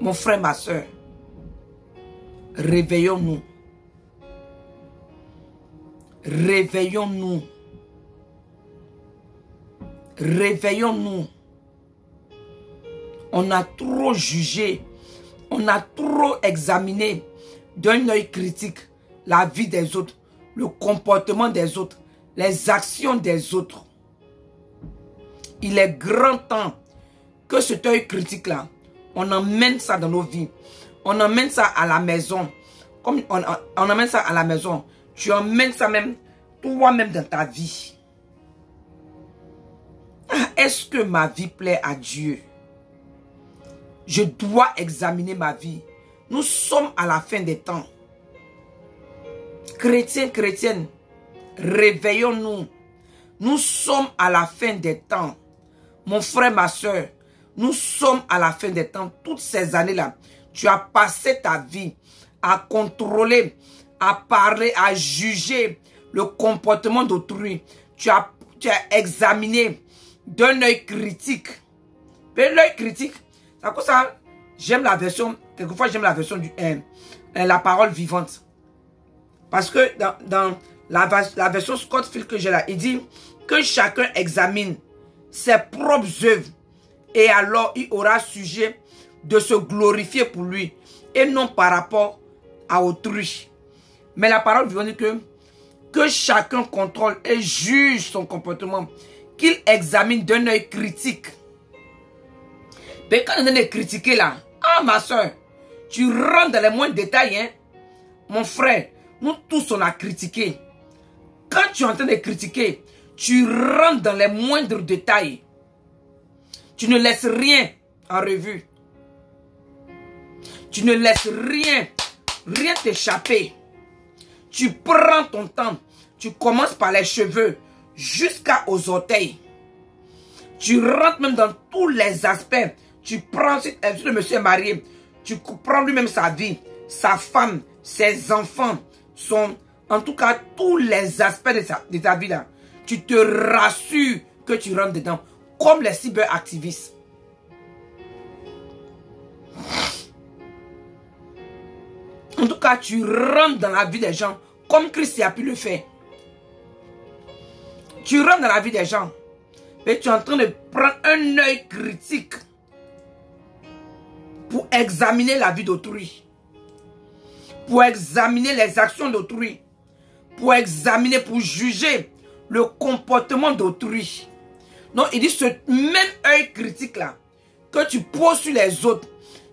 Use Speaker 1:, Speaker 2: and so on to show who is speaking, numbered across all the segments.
Speaker 1: Mon frère, ma soeur, réveillons-nous. Réveillons-nous. Réveillons-nous. On a trop jugé, on a trop examiné d'un œil critique la vie des autres, le comportement des autres, les actions des autres. Il est grand temps que cet œil critique-là, on emmène ça dans nos vies. On emmène ça à la maison. Comme on emmène ça à la maison, tu emmènes ça même toi-même dans ta vie. Est-ce que ma vie plaît à Dieu? Je dois examiner ma vie. Nous sommes à la fin des temps. Chrétiens, chrétiennes, réveillons-nous. Nous sommes à la fin des temps. Mon frère, ma soeur, nous sommes à la fin des temps. Toutes ces années-là, tu as passé ta vie à contrôler, à parler, à juger le comportement d'autrui. Tu as examiné d'un œil critique. Mais l'œil critique, c'est à cause ça, j'aime la version, quelquefois j'aime la version du la parole vivante. Parce que dans la version Scottfield que j'ai là, il dit que chacun examine ses propres œuvres et alors il aura sujet de se glorifier pour lui et non par rapport à autrui. Mais la parole vivante dit que chacun contrôle et juge son comportement, qu'il examine d'un œil critique. Mais quand on est critiqué là, ah ma soeur, tu rentres dans les moindres détails, hein. Mon frère, nous tous on a critiqué. Quand tu es en train de critiquer, tu rentres dans les moindres détails. Tu ne laisses rien en revue. Tu ne laisses rien t'échapper. Tu prends ton temps. Tu commences par les cheveux jusqu'aux orteils. Tu rentres même dans tous les aspects. Tu prends, si le monsieur est marié, tu prends lui-même sa vie, sa femme, ses enfants, en tout cas tous les aspects de ta vie là. Tu te rassures que tu rentres dedans, comme les cyberactivistes. En tout cas, tu rentres dans la vie des gens comme Christ a pu le faire. Tu rentres dans la vie des gens, mais tu es en train de prendre un œil critique pour examiner la vie d'autrui, pour examiner les actions d'autrui, pour examiner, pour juger le comportement d'autrui. Donc, il dit ce même œil critique là, que tu poses sur les autres,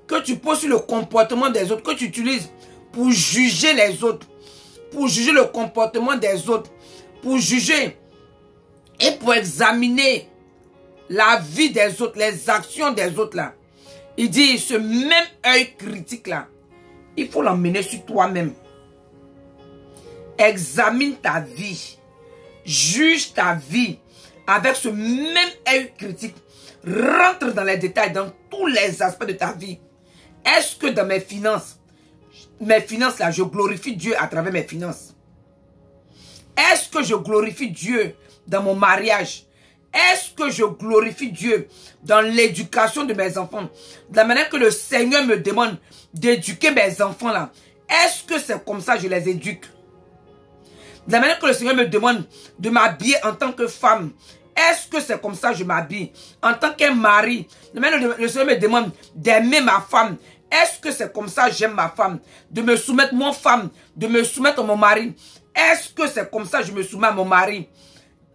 Speaker 1: que tu poses sur le comportement des autres, que tu utilises pour juger les autres, pour juger le comportement des autres, pour juger et pour examiner la vie des autres, les actions des autres là. Il dit, ce même œil critique là, il faut l'emmener sur toi-même. Examine ta vie. Juge ta vie avec ce même œil critique. Rentre dans les détails, dans tous les aspects de ta vie. Est-ce que dans mes finances là, je glorifie Dieu à travers mes finances? Est-ce que je glorifie Dieu dans mon mariage? Est-ce que je glorifie Dieu dans l'éducation de mes enfants? De la manière que le Seigneur me demande d'éduquer mes enfants là. Est-ce que c'est comme ça que je les éduque? De la manière que le Seigneur me demande de m'habiller en tant que femme. Est-ce que c'est comme ça que je m'habille? En tant qu'un mari. De la manière que le Seigneur me demande d'aimer ma femme. Est-ce que c'est comme ça que j'aime ma femme? De me soumettre mon femme. De me soumettre à mon mari. Est-ce que c'est comme ça que je me soumets à mon mari?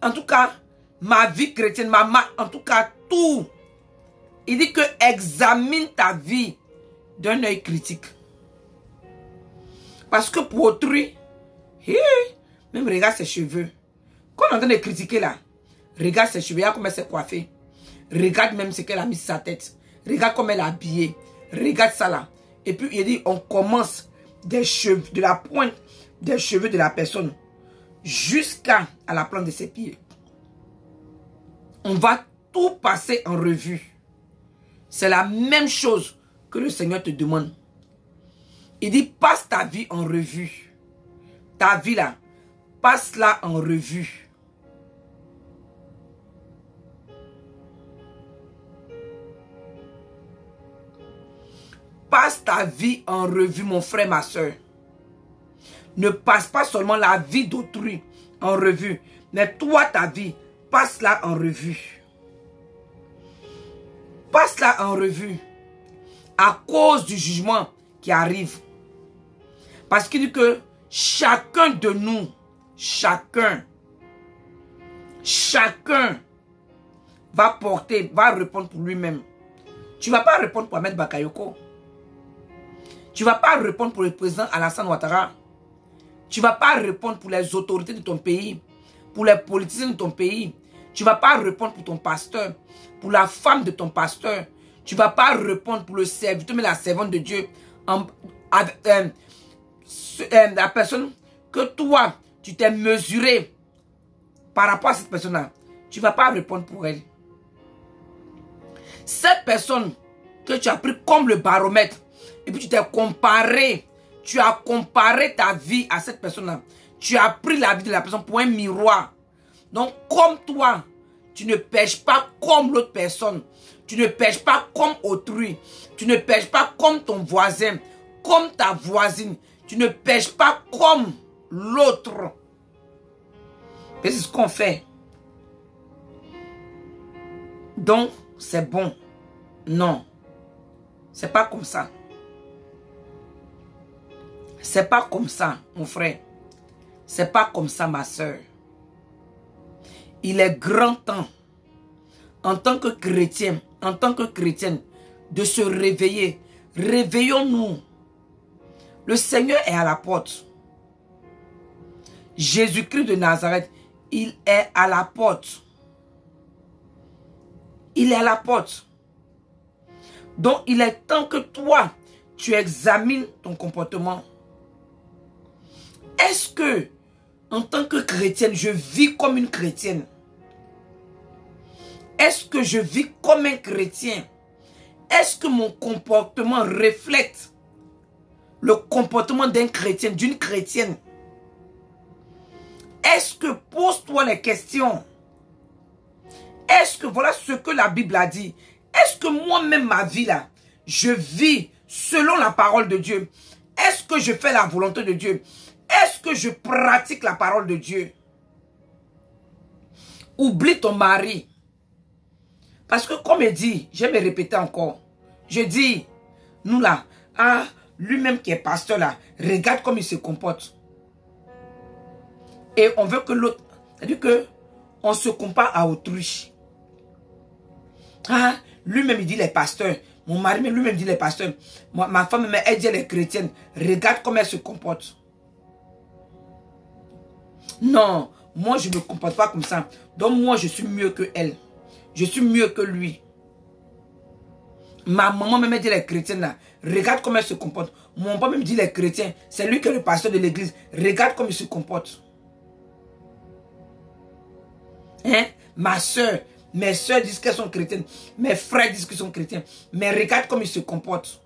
Speaker 1: En tout cas, ma vie chrétienne, en tout cas tout. Il dit que examine ta vie d'un œil critique. Parce que pour autrui, même regarde ses cheveux. Quand on est en train de critiquer là, regarde ses cheveux, regarde comment elle s'est coiffée. Regarde même ce qu'elle a mis sur sa tête. Regarde comment elle est habillée. Regarde ça là. Et puis il dit, on commence des cheveux, de la pointe des cheveux de la personne jusqu'à la plante de ses pieds. On va tout passer en revue. C'est la même chose que le Seigneur te demande. Il dit, passe ta vie en revue. Ta vie là, passe-la en revue. passe ta vie en revue, mon frère, ma soeur. Ne passe pas seulement la vie d'autrui en revue, mais toi, ta vie, passe-la en revue. Passe-la en revue à cause du jugement qui arrive. Parce qu'il dit que chacun de nous, chacun va répondre pour lui-même. Tu ne vas pas répondre pour Ahmed Bakayoko. Tu ne vas pas répondre pour le président Alassane Ouattara. Tu ne vas pas répondre pour les autorités de ton pays, pour les politiciens de ton pays. Tu ne vas pas répondre pour ton pasteur, pour la femme de ton pasteur. Tu ne vas pas répondre pour le serviteur, mais la servante de Dieu. La personne que toi, tu t'es mesuré par rapport à cette personne-là. Tu ne vas pas répondre pour elle. Cette personne que tu as pris comme le baromètre, et puis tu t'es comparé, tu as comparé ta vie à cette personne-là. Tu as pris la vie de la personne pour un miroir. Donc, comme toi, tu ne pèches pas comme l'autre personne. Tu ne pèches pas comme autrui. Tu ne pèches pas comme ton voisin, comme ta voisine. Tu ne pèches pas comme l'autre. Et c'est ce qu'on fait. Donc, c'est bon. Non. C'est pas comme ça. C'est pas comme ça, mon frère. C'est pas comme ça, ma soeur. Il est grand temps, en tant que chrétien, en tant que chrétienne, de se réveiller. Réveillons-nous. Le Seigneur est à la porte. Jésus-Christ de Nazareth, il est à la porte. Il est à la porte. Donc, il est temps que toi, tu examines ton comportement. Est-ce que, en tant que chrétienne, je vis comme une chrétienne? Est-ce que je vis comme un chrétien? Est-ce que mon comportement reflète le comportement d'un chrétien, d'une chrétienne? Est-ce que, pose-toi les questions. Est-ce que, voilà ce que la Bible a dit. Est-ce que moi-même, ma vie là, je vis selon la parole de Dieu? Est-ce que je fais la volonté de Dieu? Est-ce que je pratique la parole de Dieu? Oublie ton mari. Parce que comme il dit, je vais me répéter encore. Je dis, nous là, lui-même qui est pasteur là, regarde comme il se comporte. Et on veut que l'autre, c'est-à-dire que on se compare à autrui. Lui-même il dit les pasteurs. Mon mari lui-même dit les pasteurs. Ma femme, elle dit elle est chrétienne. Regarde comment elle se comporte. Non, moi je ne me comporte pas comme ça. Donc moi je suis mieux que elle. Je suis mieux que lui. Ma maman même dit les chrétiennes là. Regarde comment elle se comporte. Mon papa même dit les chrétiens. C'est lui qui est le pasteur de l'église. Regarde comment il se comporte. Hein? Ma soeur, mes soeurs disent qu'elles sont chrétiennes. Mes frères disent qu'ils sont chrétiens. Mais regarde comment ils se comportent.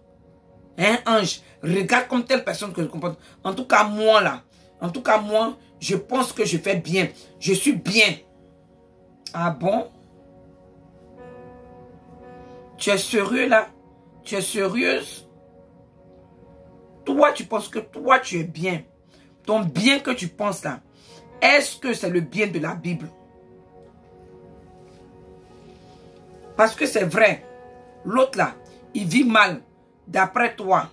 Speaker 1: Hein, Ange? Regarde comme telle personne que se comporte. En tout cas, moi là. En tout cas, moi, je pense que je fais bien. Je suis bien. Ah bon? Tu es sérieux là? Tu es sérieuse? Toi, tu penses que toi, tu es bien. Ton bien que tu penses là, est-ce que c'est le bien de la Bible? Parce que c'est vrai, l'autre là, il vit mal d'après toi.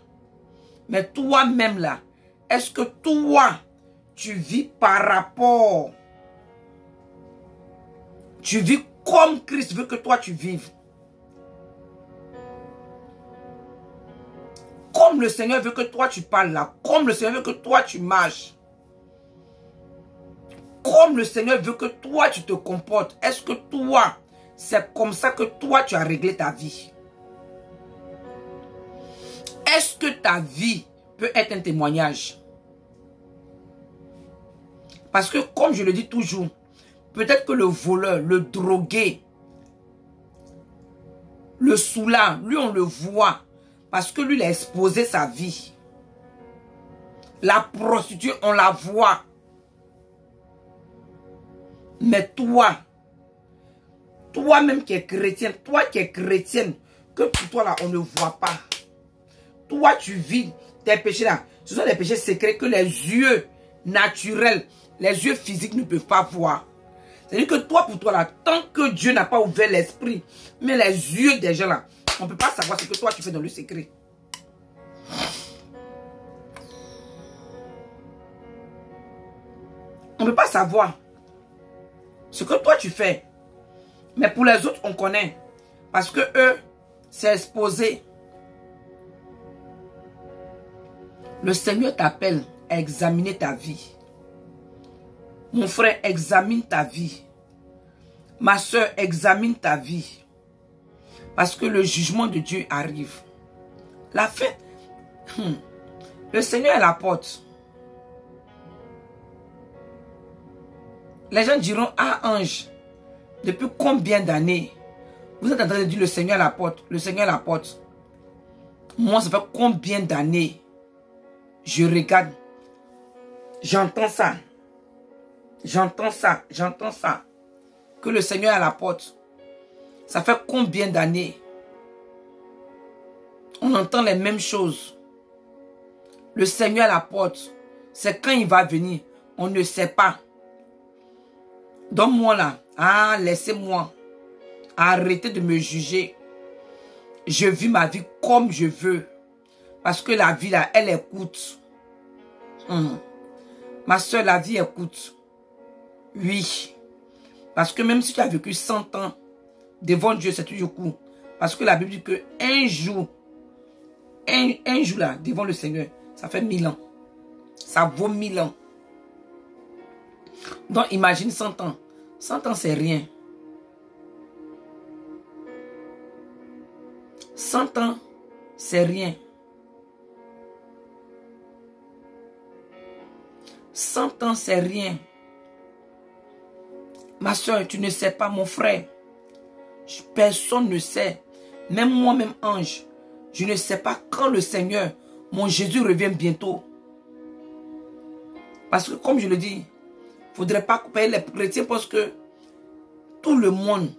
Speaker 1: Mais toi-même là, est-ce que toi, tu vis par rapport? Tu vis comme Christ veut que toi tu vives. Comme le Seigneur veut que toi tu parles là. Comme le Seigneur veut que toi tu marches. Comme le Seigneur veut que toi tu te comportes. Est-ce que toi, c'est comme ça que toi tu as réglé ta vie? Est-ce que ta vie peut être un témoignage? Parce que comme je le dis toujours, peut-être que le voleur, le drogué, le saoulant, lui on le voit. Parce que lui il a exposé sa vie. La prostituée on la voit. Mais toi, toi-même qui es chrétienne, toi qui es chrétienne, que pour toi là on ne voit pas. toi tu vis tes péchés là. Ce sont des péchés secrets que les yeux naturels, les yeux physiques ne peuvent pas voir. C'est-à-dire que toi, pour toi là, tant que Dieu n'a pas ouvert l'esprit, mais les yeux des gens là, on ne peut pas savoir ce que toi tu fais dans le secret. On ne peut pas savoir ce que toi tu fais. Mais pour les autres, on connaît. Parce que eux, c'est exposé. Le Seigneur t'appelle à examiner ta vie. Mon frère, examine ta vie. Ma soeur, examine ta vie. Parce que le jugement de Dieu arrive. La fin. Le Seigneur est la porte. Les gens diront, ah ange, depuis combien d'années vous êtes en train de dire le Seigneur est la porte, le Seigneur est la porte. Moi, ça fait combien d'années je regarde, j'entends ça, j'entends ça, j'entends ça, que le Seigneur est à la porte. Ça fait combien d'années on entend les mêmes choses. Le Seigneur est à la porte. C'est quand il va venir, on ne sait pas. Donne-moi là, ah, laissez-moi. Arrêtez de me juger. Je vis ma vie comme je veux. Parce que la vie là, elle écoute. Ma soeur, la vie écoute. Oui. Parce que même si tu as vécu 100 ans, devant Dieu, c'est toujours court. Parce que la Bible dit que un jour là, devant le Seigneur, ça fait 1000 ans. Ça vaut 1000 ans. Donc imagine 100 ans. 100 ans, c'est rien. 100 ans, c'est rien. 100 ans, c'est rien. Ma soeur, tu ne sais pas, mon frère. Personne ne sait. Même moi, même ange. Je ne sais pas quand le Seigneur, mon Jésus, revient bientôt. Parce que, comme je le dis, il ne faudrait pas couper les chrétiens parce que tout le monde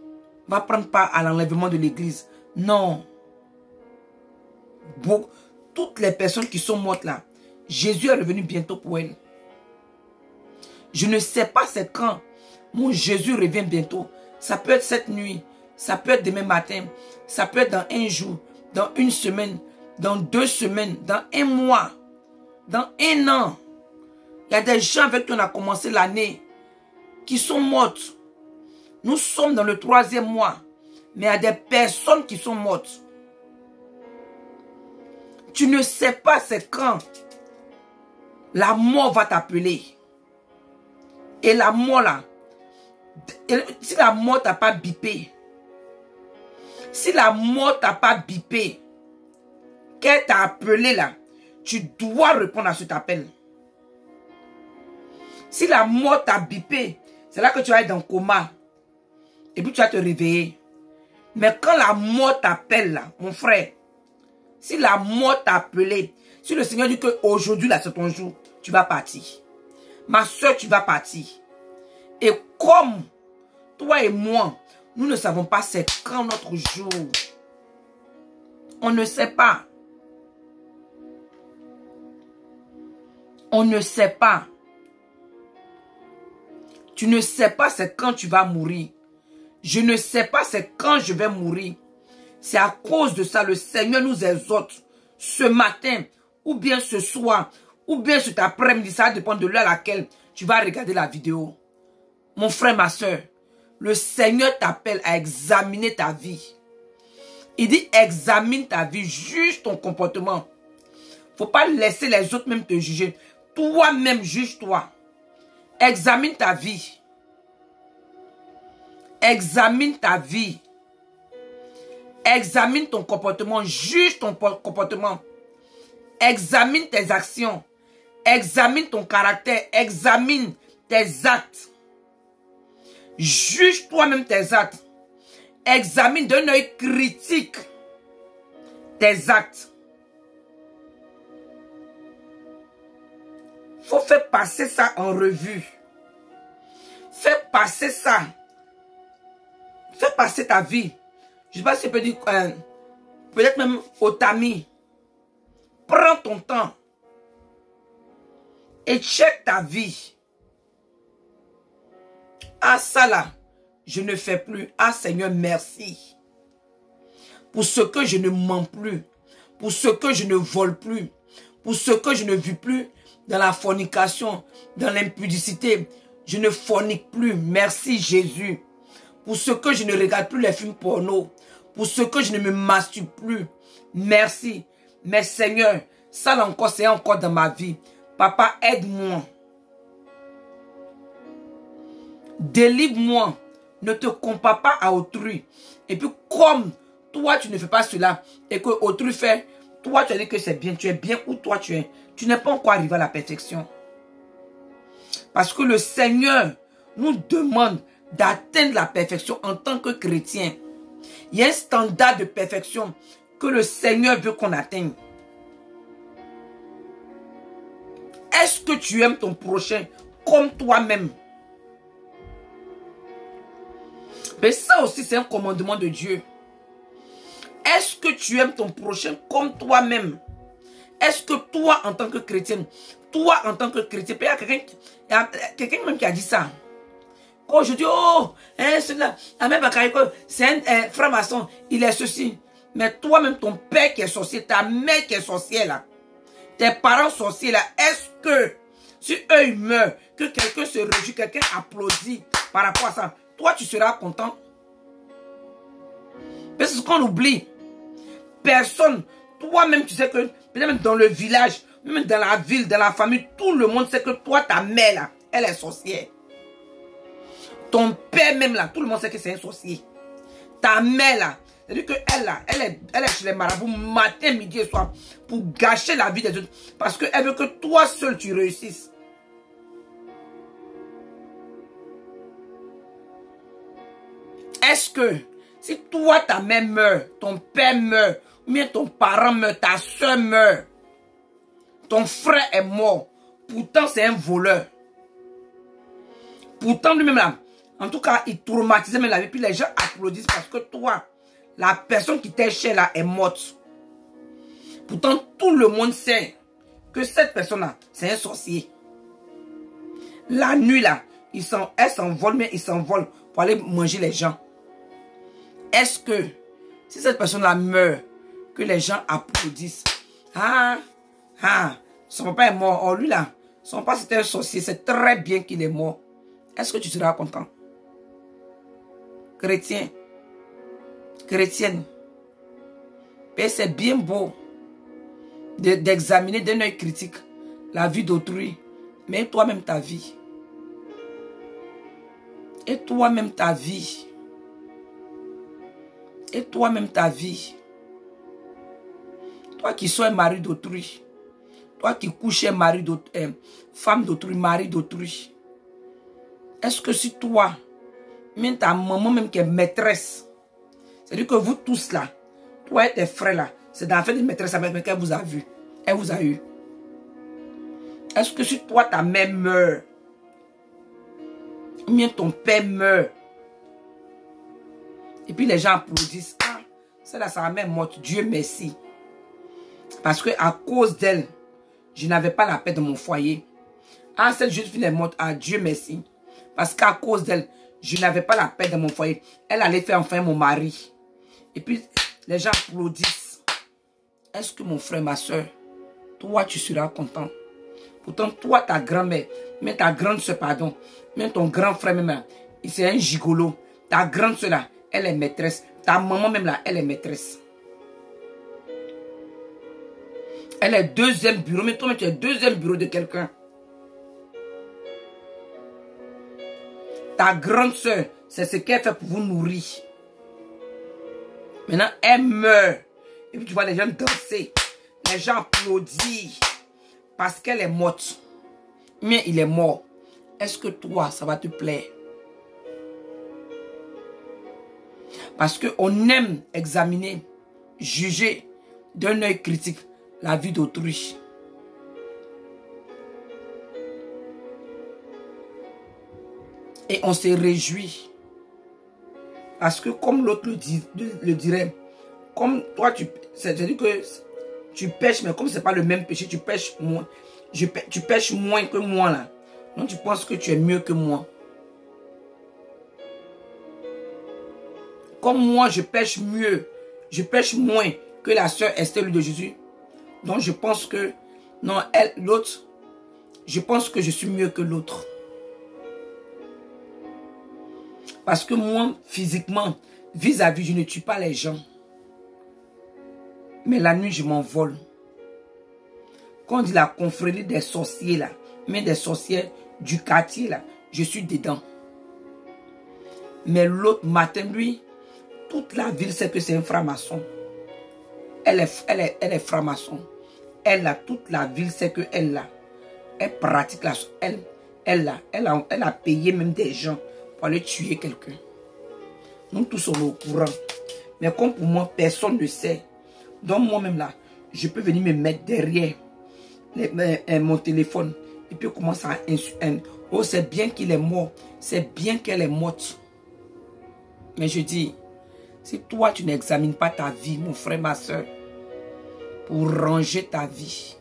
Speaker 1: va prendre part à l'enlèvement de l'église. Non. Toutes les personnes qui sont mortes là, Jésus est revenu bientôt pour elles. Je ne sais pas c'est quand mon Jésus revient bientôt. Ça peut être cette nuit, ça peut être demain matin, ça peut être dans un jour, dans une semaine, dans 2 semaines, dans 1 mois, dans 1 an. Il y a des gens avec qui on a commencé l'année qui sont mortes. Nous sommes dans le 3e mois, mais il y a des personnes qui sont mortes. Tu ne sais pas c'est quand la mort va t'appeler. Et la mort là, si la mort t'a pas bipé, si la mort t'a pas bipé, qu'elle t'a appelé là, tu dois répondre à cet appel. Si la mort t'a bipé, c'est là que tu vas être dans le coma. Et puis tu vas te réveiller. Mais quand la mort t'appelle là, mon frère, si la mort t'a appelé, si le Seigneur dit qu'aujourd'hui là c'est ton jour, tu vas partir. Ma soeur, tu vas partir. Et comme toi et moi, nous ne savons pas c'est quand notre jour. On ne sait pas. On ne sait pas. Tu ne sais pas c'est quand tu vas mourir. Je ne sais pas c'est quand je vais mourir. C'est à cause de ça, le Seigneur nous exhorte ce matin, ou bien ce soir, ou bien cet après-midi, ça dépend de l'heure à laquelle tu vas regarder la vidéo. Mon frère, ma soeur, le Seigneur t'appelle à examiner ta vie. Il dit examine ta vie, juge ton comportement. Faut pas laisser les autres même te juger. Toi-même, juge-toi. Examine ta vie. Examine ta vie. Examine ton comportement. Juge ton comportement. Examine tes actions. Examine ton caractère. Examine tes actes. Juge toi-même tes actes. Examine d'un œil critique tes actes. Faut faire passer ça en revue. Fais passer ça. Fais passer ta vie. Je ne sais pas si je peux dire, peut-être même au tamis. Prends ton temps. Et check ta vie. Ah ça là, je ne fais plus. Ah Seigneur, merci. Pour ce que je ne mens plus. Pour ce que je ne vole plus. Pour ce que je ne vis plus dans la fornication, dans l'impudicité. Je ne fornique plus. Merci Jésus. Pour ce que je ne regarde plus les films porno. Pour ce que je ne me masturbe plus. Merci. Mais Seigneur, ça là encore, c'est encore dans ma vie. Papa, aide-moi. Délivre-moi. Ne te compare pas à autrui. Et puis comme toi, tu ne fais pas cela et que autrui fait, toi, tu as dit que c'est bien. Tu es bien où toi tu es. Tu n'es pas encore arrivé à la perfection. Parce que le Seigneur nous demande d'atteindre la perfection en tant que chrétien. Il y a un standard de perfection que le Seigneur veut qu'on atteigne. Est-ce que tu aimes ton prochain comme toi-même? Mais ça aussi, c'est un commandement de Dieu. Est-ce que tu aimes ton prochain comme toi-même? Est-ce que toi, en tant que chrétien, il y a quelqu'un même qui a dit ça. Quand je dis, oh, c'est un franc-maçon, il est ceci. Mais toi-même, ton père qui est sorcier, ta mère qui est sorcière là, tes parents sorciers là, est-ce que si eux ils meurent, que quelqu'un se réjouit, quelqu'un applaudit par rapport à ça, toi tu seras content? Mais c'est ce qu'on oublie. Personne, toi-même tu sais que, peut-être même dans le village, même dans la ville, dans la famille, tout le monde sait que toi, ta mère là, elle est sorcière. Ton père même là, tout le monde sait que c'est un sorcier. Ta mère là, c'est-à-dire qu'elle là, elle est chez les marabouts matin, midi et soir pour gâcher la vie des autres. Parce qu'elle veut que toi seul tu réussisses. Est-ce que si toi ta mère meurt, ton père meurt, ou bien ton parent meurt, ta soeur meurt, ton frère est mort, pourtant c'est un voleur. Pourtant lui-même là, en tout cas il traumatisait même la vie, puis les gens applaudissent parce que toi, la personne qui t'est chère là est morte. Pourtant tout le monde sait que cette personne-là, c'est un sorcier. La nuit là, elle s'envole, mais il s'envole pour aller manger les gens. Est-ce que, si cette personne-là meurt, que les gens applaudissent? Son papa est mort. Oh, lui là, son papa c'était un sorcier. C'est très bien qu'il est mort. Est-ce que tu seras content? Chrétien, chrétienne, c'est bien beau d'examiner d'un œil critique la vie d'autrui, mais toi-même ta vie. Et toi-même ta vie. Et toi-même ta vie. Toi qui sois mari d'autrui. Toi qui couches mari d'autrui, femme d'autrui, mari d'autrui. Est-ce que si toi, même ta maman même qui est maîtresse, c'est-à-dire que vous tous là, toi et tes frères là, c'est dans la fin de maîtresse qu'elle vous a vu. Elle vous a eu. Est-ce que si toi ta mère meurt, ou bien ton père meurt, et puis les gens applaudissent, ah, c'est là sa mère morte, Dieu merci. Parce que à cause d'elle, je n'avais pas la paix dans mon foyer. Ah, cette jeune fille est morte, ah, Dieu merci. Parce qu'à cause d'elle, je n'avais pas la paix dans mon foyer. Elle allait faire enfin mon mari. Et puis, les gens applaudissent. Est-ce que mon frère, ma soeur, toi, tu seras content? Pourtant, toi, ta grand-mère, mais ta grande soeur, pardon, même ton grand frère, même, c'est un gigolo. Ta grande soeur, là, elle est maîtresse. Ta maman, même, là, elle est maîtresse. Elle est deuxième bureau, mais toi, tu es deuxième bureau de quelqu'un. Ta grande soeur, c'est ce qu'elle fait pour vous nourrir. Maintenant, elle meurt. Et puis tu vois les gens danser. Les gens applaudissent. Parce qu'elle est morte. Mais il est mort. Est-ce que toi, ça va te plaire? Parce qu'on aime examiner, juger d'un œil critique la vie d'autrui. Et on se réjouit. Parce que comme l'autre le dirait, comme toi, c'est-à-dire que Tu pêches, mais comme ce n'est pas le même péché, tu pêches moins. Tu pêches moins que moi là. Donc tu penses que tu es mieux que moi. Comme moi, je pêche mieux. Je pêche moins que la sœur Estelle de Jésus. Donc je pense que, non, elle, l'autre, je pense que je suis mieux que l'autre. Parce que moi, physiquement, vis-à-vis, je ne tue pas les gens. Mais la nuit, je m'envole. Quand on dit la confrérie des sorciers, là, mais des sorcières du quartier, là, je suis dedans. Mais l'autre matin, lui, toute la ville sait que c'est un franc-maçon. Elle est franc-maçon. Elle, là, toute la ville sait qu'elle, là, elle pratique la... Elle a payé même des gens pour aller tuer quelqu'un. Nous tous sommes au courant. Mais comme pour moi, personne ne sait. Donc moi-même là, je peux venir me mettre derrière mon téléphone. Et puis commencer à insulter. Oh, c'est bien qu'il est mort. C'est bien qu'elle est morte. Mais je dis, si toi tu n'examines pas ta vie, mon frère, ma soeur, pour ranger ta vie,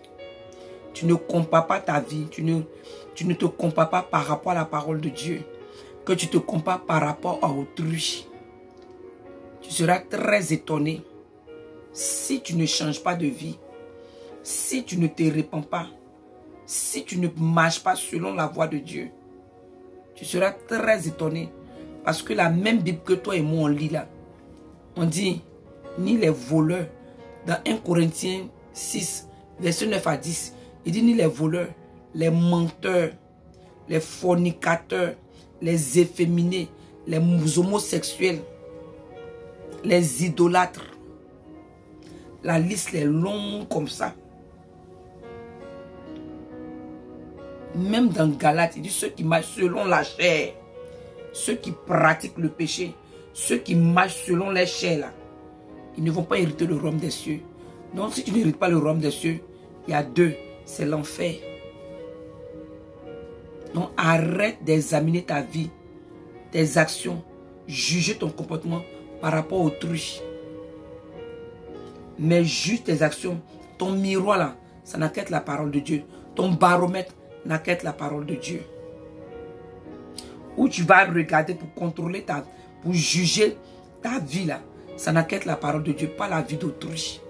Speaker 1: tu ne compares pas ta vie, tu ne te compares pas par rapport à la parole de Dieu, que tu te compares par rapport à autrui, tu seras très étonné si tu ne changes pas de vie, si tu ne te répands pas, si tu ne marches pas selon la voie de Dieu. Tu seras très étonné parce que la même Bible que toi et moi on lit là, on dit ni les voleurs. Dans 1 Corinthiens 6, verset 9 à 10, il dit ni les voleurs, les menteurs, les fornicateurs, les efféminés, les homosexuels, les idolâtres. La liste est longue comme ça. Même dans Galates, il dit ceux qui marchent selon la chair, ceux qui pratiquent le péché, ceux qui marchent selon les chairs là, ils ne vont pas hériter le royaume des cieux. Donc si tu n'hérites pas le royaume des cieux, il y a deux, c'est l'enfer. Donc arrête d'examiner ta vie, tes actions, juger ton comportement par rapport à autrui. Mais juge tes actions, ton miroir là, ça n'a qu'à être la parole de Dieu. Ton baromètre n'a qu'à être la parole de Dieu. Où tu vas regarder pour contrôler pour juger ta vie là, ça n'a qu'à être la parole de Dieu, pas la vie d'autrui.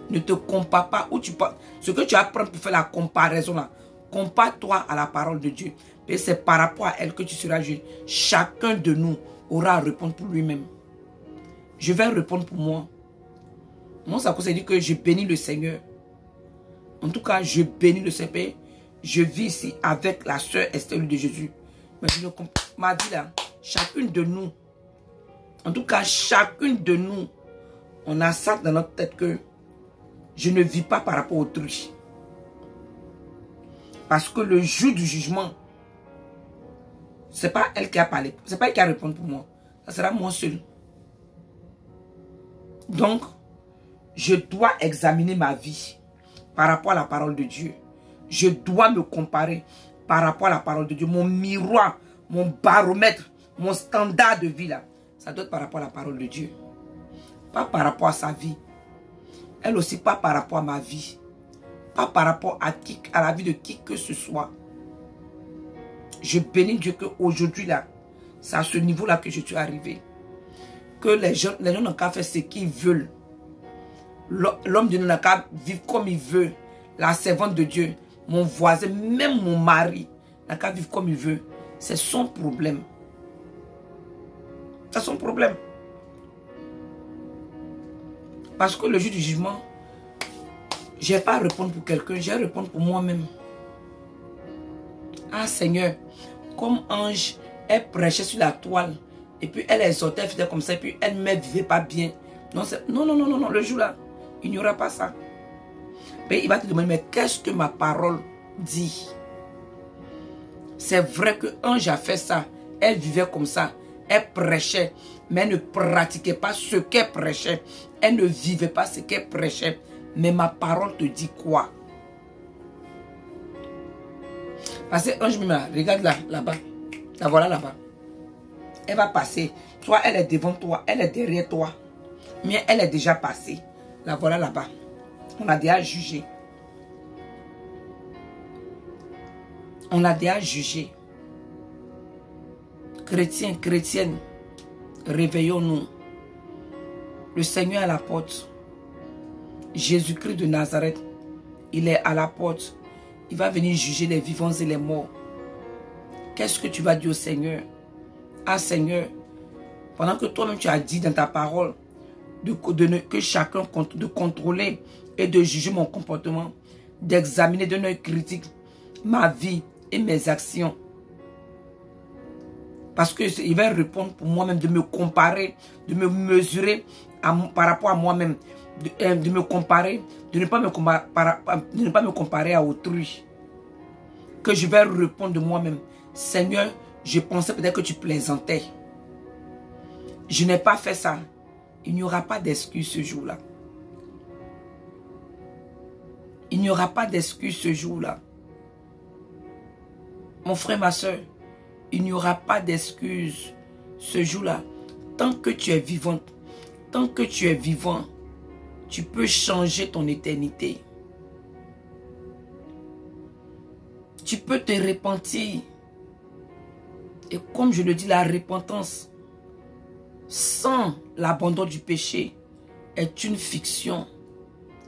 Speaker 1: Ne te compare pas où tu passes. Ce que tu apprends pour faire la comparaison là, compare-toi à la parole de Dieu. Et c'est par rapport à elle que tu seras jugé. Chacun de nous aura à répondre pour lui-même. Je vais répondre pour moi. Moi, ça veut dire que je bénis le Seigneur. En tout cas, je bénis le Seigneur. Je vis ici avec la sœur Estelle de Jésus. Mais je ne comprends pas ma vie là. Chacune de nous. En tout cas, chacune de nous. On a ça dans notre tête que je ne vis pas par rapport à autrui. Parce que le jour du jugement, ce n'est pas elle qui a parlé. Ce n'est pas elle qui a répondu pour moi. Ça sera moi seul. Donc, je dois examiner ma vie par rapport à la parole de Dieu. Je dois me comparer par rapport à la parole de Dieu. Mon miroir, mon baromètre, mon standard de vie là, ça doit être par rapport à la parole de Dieu. Pas par rapport à sa vie. Elle aussi pas par rapport à ma vie. Pas par rapport à la vie de qui que ce soit. Je bénis Dieu qu'aujourd'hui là, c'est à ce niveau là que je suis arrivé. Que les gens n'ont qu'à faire ce qu'ils veulent. L'homme de Dieu n'a qu'à vivre comme il veut. La servante de Dieu, mon voisin, même mon mari, n'a qu'à vivre comme il veut. C'est son problème. C'est son problème. Parce que le jour du jugement, je n'ai pas à répondre pour quelqu'un, je vais répondre pour moi-même. Ah Seigneur, comme ange, elle prêchait sur la toile. Et puis elle exhortait, elle faisait comme ça. Et puis elle ne vivait pas bien. Non, non, le jour là, il n'y aura pas ça. Mais il va te demander, mais qu'est-ce que ma parole dit? C'est vrai que ange a fait ça. Elle vivait comme ça. Elle prêchait. Mais elle ne pratiquait pas ce qu'elle prêchait. Elle ne vivait pas ce qu'elle prêchait. Mais ma parole te dit quoi? Parce que ange, regarde là-bas. La voilà là-bas. Elle va passer. Toi, elle est devant toi. Elle est derrière toi. Mais elle est déjà passée. La voilà là-bas. On a déjà jugé. On a déjà jugé. Chrétiens, chrétiennes, réveillons-nous. Le Seigneur est à la porte. Jésus-Christ de Nazareth, il est à la porte. Il va venir juger les vivants et les morts. Qu'est-ce que tu vas dire au Seigneur? Ah Seigneur, pendant que toi-même tu as dit dans ta parole que chacun de contrôler et de juger mon comportement, d'examiner d'un œil critique ma vie et mes actions. Parce qu'il va répondre pour moi-même, de me comparer, de me mesurer par rapport à moi-même, de me comparer, de ne pas me comparer à autrui. Que je vais répondre de moi-même. Seigneur, je pensais peut-être que tu plaisantais. Je n'ai pas fait ça. Il n'y aura pas d'excuse ce jour-là. Il n'y aura pas d'excuse ce jour-là. Mon frère, ma soeur, il n'y aura pas d'excuse ce jour-là. Tant que tu es vivante, tant que tu es vivant, tu peux changer ton éternité. Tu peux te repentir. Et comme je le dis, la repentance sans l'abandon du péché est une fiction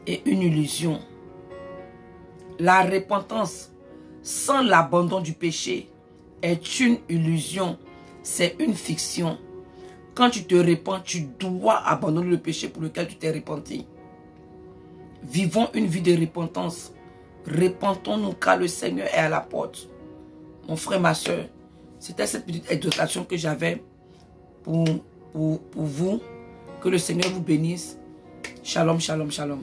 Speaker 1: et une illusion. La repentance sans l'abandon du péché est une illusion, c'est une fiction. Quand tu te repens, tu dois abandonner le péché pour lequel tu t'es repenti. Vivons une vie de repentance. Repentons-nous car le Seigneur est à la porte. Mon frère, ma soeur, c'était cette petite exhortation que j'avais pour vous. Que le Seigneur vous bénisse. Shalom, shalom, shalom.